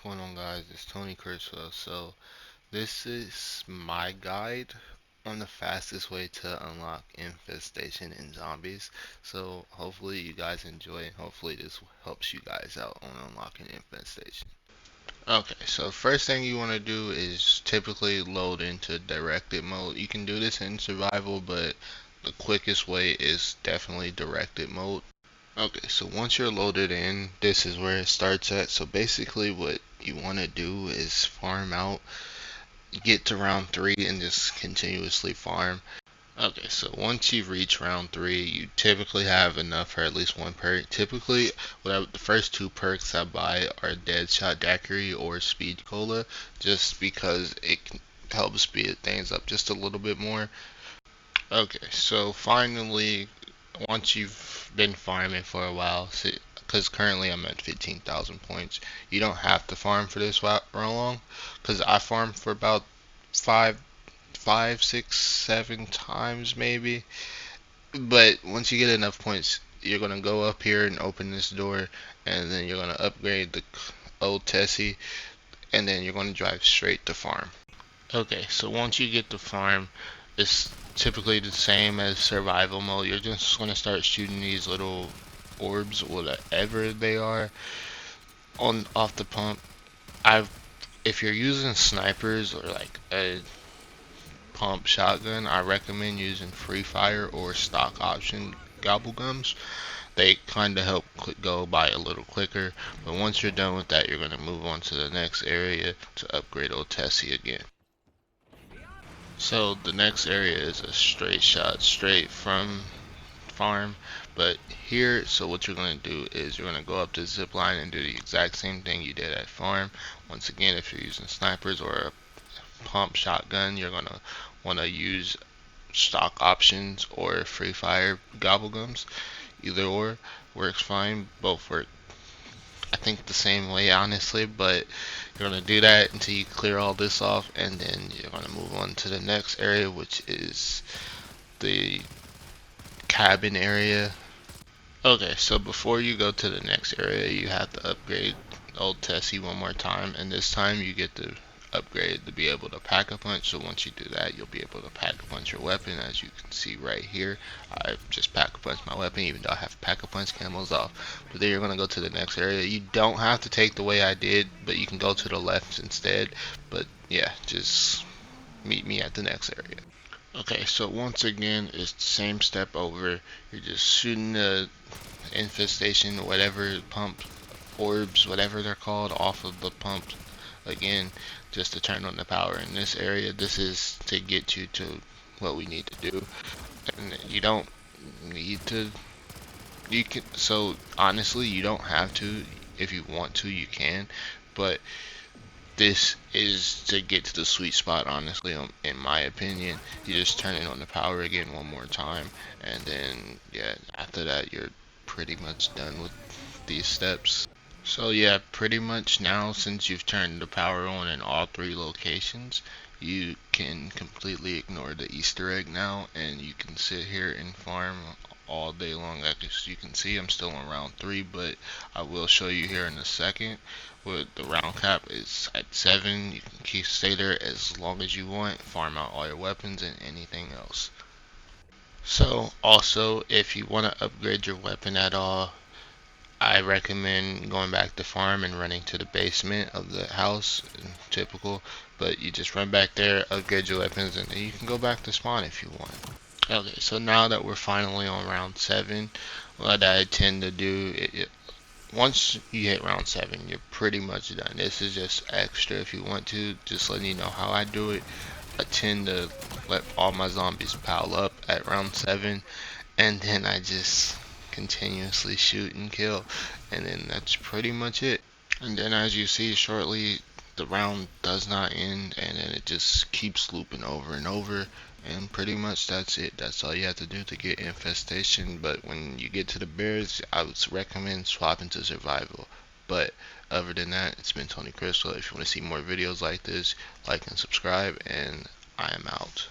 What's going on, guys? It's TonycriswellXL. So this is my guide on the fastest way to unlock infestation in zombies. So hopefully you guys enjoy it. Hopefully this helps you guys out on unlocking infestation. Okay, so first thing you want to do is typically load into directed mode. You can do this in survival, but the quickest way is definitely directed mode. Okay, so once you're loaded in, this is where it starts at. So basically what you want to do is farm out, get to round 3 and just continuously farm. Okay, so once you reach round 3, you typically have enough for at least one perk. Typically, the first two perks I buy are Deadshot Daiquiri or Speed Cola, just because it can help speed things up just a little bit more. Okay, so finally, once you've been farming for a while, because currently I'm at 15,000 points, you don't have to farm for this long, because I farmed for about five, 6, 7 times maybe. But once you get enough points, you're gonna go up here and open this door, and then you're gonna upgrade the old Tessie, and then you're gonna drive straight to farm. Okay, so once you get to farm, it's typically the same as survival mode. You're just gonna start shooting these little orbs, whatever they are, on off the pump. If you're using snipers or like a pump shotgun, I recommend using free fire or stock option gobble gums. They kind of help go by a little quicker. But once you're done with that, you're gonna move on to the next area to upgrade old Tessie again. So the next area is a straight shot straight from farm, but here, so what you're going to do is you're going to go up to zip line and do the exact same thing you did at farm. Once again, if you're using snipers or a pump shotgun, you're going to want to use stock options or free fire gobble gums. Either or works fine. Both work, I think, the same way, honestly, but you're going to do that until you clear all this off, and then you're going to move on to the next area, which is the cabin area. Okay, so before you go to the next area, you have to upgrade old Tessie one more time, and this time you get to upgrade to be able to pack a punch. So once you do that, you'll be able to pack a punch your weapon. As you can see right here, I just pack a punch my weapon, even though I have pack a punch camos off. But then you're gonna go to the next area. You don't have to take the way I did, but you can go to the left instead. But yeah, just meet me at the next area. Okay, so once again, it's the same step over. You're just shooting the infestation, whatever pump orbs, whatever they're called, off of the pump again, just to turn on the power. In this area, this is to get you to what we need to do, and you don't need to. You can, so honestly, you don't have to. If you want to, you can, but this is to get to the sweet spot, honestly, in my opinion. You just turn it on the power again one more time, and then yeah, after that you're pretty much done with these steps. So yeah, pretty much now, since you've turned the power on in all 3 locations, you can completely ignore the Easter egg now, and you can sit here and farm all day long. As you can see, I'm still on round 3, but I will show you here in a second. With the round cap is at 7, you can stay there as long as you want, farm out all your weapons and anything else. So also, if you want to upgrade your weapon at all, I recommend going back to farm and running to the basement of the house, typical, but you just run back there, upgrade your weapons, and then you can go back to spawn if you want. Okay, so now that we're finally on round 7, what I tend to do, once you hit round 7, you're pretty much done. This is just extra if you want to, just letting you know how I do it. I tend to let all my zombies pile up at round 7, and then I just continuously shoot and kill, and then that's pretty much it. And then as you see shortly, the round does not end, and then it just keeps looping over and over, and pretty much that's it. That's all you have to do to get infestation. But when you get to the bears, I would recommend swapping to survival. But other than that, it's been Tony Criswell. If you want to see more videos like this, like and subscribe, and I am out.